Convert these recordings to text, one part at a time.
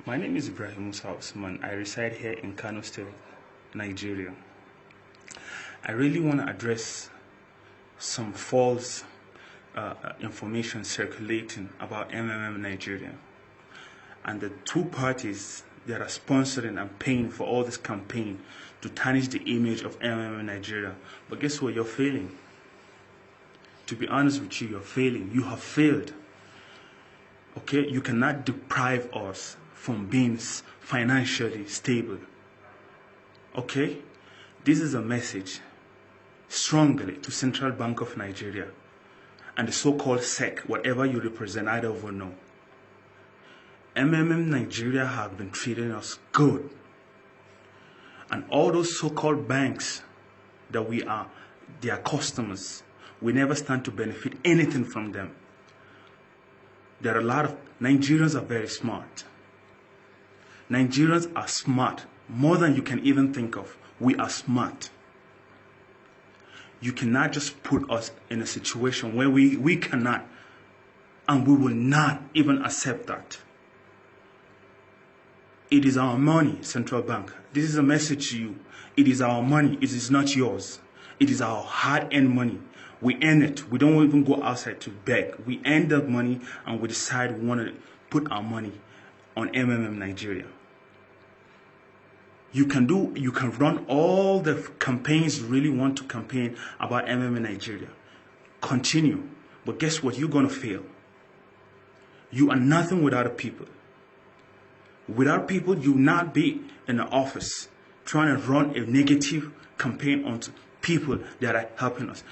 My name is Ibrahim Musa Usman. I reside here in Kano State, Nigeria. I really want to address some false information circulating about Nigeria and the two parties that are sponsoring and paying for all this campaign to tarnish the image of Nigeria. But guess what? You're failing. To be honest with you, you're failing. You have failed. Okay? You cannot deprive us from being financially stable. Okay? This is a message strongly to Central Bank of Nigeria and the so-called SEC, whatever you represent, I don't even know. Nigeria have been treating us good. And all those so-called banks that we are their customers, we never stand to benefit anything from them. There are a lot of Nigerians are very smart. Nigerians are smart, more than you can even think of. We are smart. You cannot just put us in a situation where we cannot, and we will not even accept that. It is our money, Central Bank. This is a message to you. It is our money. It is not yours. It is our hard-earned money. We earn it. We don't even go outside to beg. We earn that money and we decide we want to put our money on Nigeria. You can run all the campaigns you really want to campaign about Nigeria. Continue. But guess what? You're going to fail. You are nothing without people. Without people, you will not be in the office trying to run a negative campaign onto people that are helping us.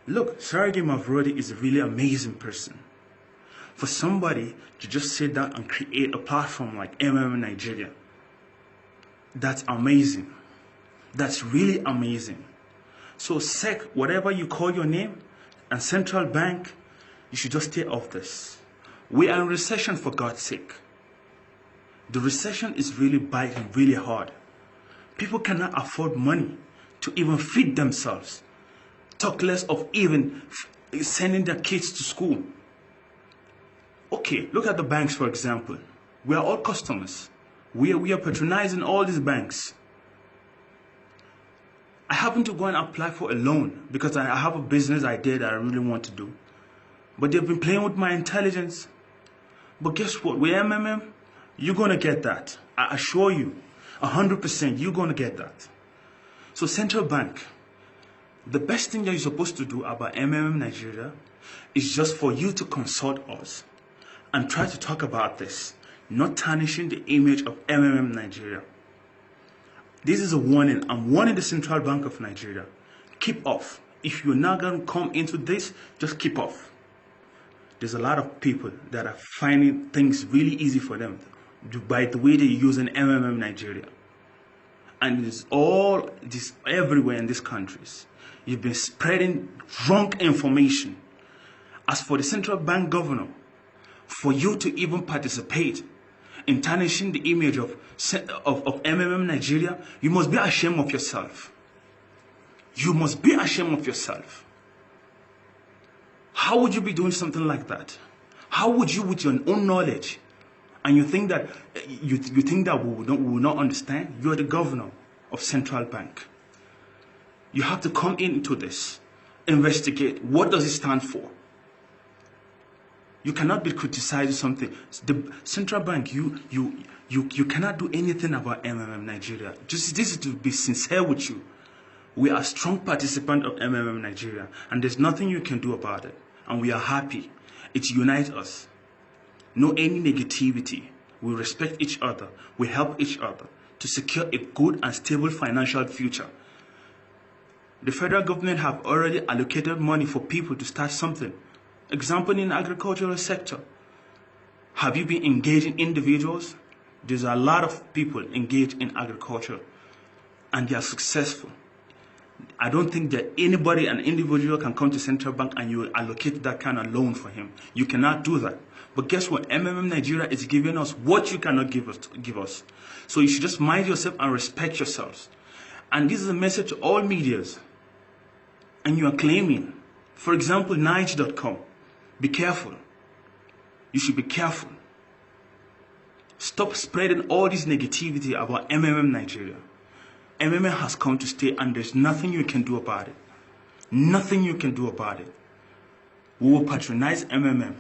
Look, Sergey Mavrodi is a really amazing person. For somebody to just sit down and create a platform like Nigeria, that's amazing. That's really amazing. So SEC, whatever you call your name, and Central Bank, you should just stay off this. We are in recession, for God's sake. The recession is really biting really hard. People cannot afford money to even feed themselves. Talk less of even sending their kids to school. Okay, look at the banks, for example. We are all customers. We are patronizing all these banks. I happen to go and apply for a loan because I have a business idea that I really want to do. But they've been playing with my intelligence. But guess what? With you're going to get that. I assure you, 100%, you're going to get that. So Central Bank, the best thing that you're supposed to do about Nigeria is just for you to consult us and try to talk about this, not tarnishing the image of Nigeria. This is a warning. I'm warning the Central Bank of Nigeria. Keep off. If you're not going to come into this, just keep off. There's a lot of people that are finding things really easy for them by the way they're using Nigeria. And it's all this everywhere in these countries. You've been spreading wrong information. As for the central bank governor, for you to even participate in tarnishing the image of Nigeria, you must be ashamed of yourself. You must be ashamed of yourself. How would you be doing something like that? How would you, with your own knowledge, and you think that we will not understand? You are the governor of central bank. You have to come into this, investigate. What does it stand for? You cannot be criticizing something. The central bank, you cannot do anything about Nigeria. This is to be sincere with you. We are strong participants of Nigeria, and there's nothing you can do about it. And we are happy. It unites us. No any negativity. We respect each other. We help each other to secure a good and stable financial future. The federal government have already allocated money for people to start something. Example, in the agricultural sector. Have you been engaging individuals? There's a lot of people engaged in agriculture and they are successful. I don't think that anybody, an individual, can come to central bank and you will allocate that kind of loan for him. You cannot do that. But guess what? Nigeria is giving us what you cannot give us. So you should just mind yourself and respect yourselves. And this is a message to all medias. And you are claiming, for example, Nige.com. Be careful. You should be careful. Stop spreading all this negativity about MMM Nigeria. MMM has come to stay and there's nothing you can do about it. Nothing you can do about it. We will patronize MMM.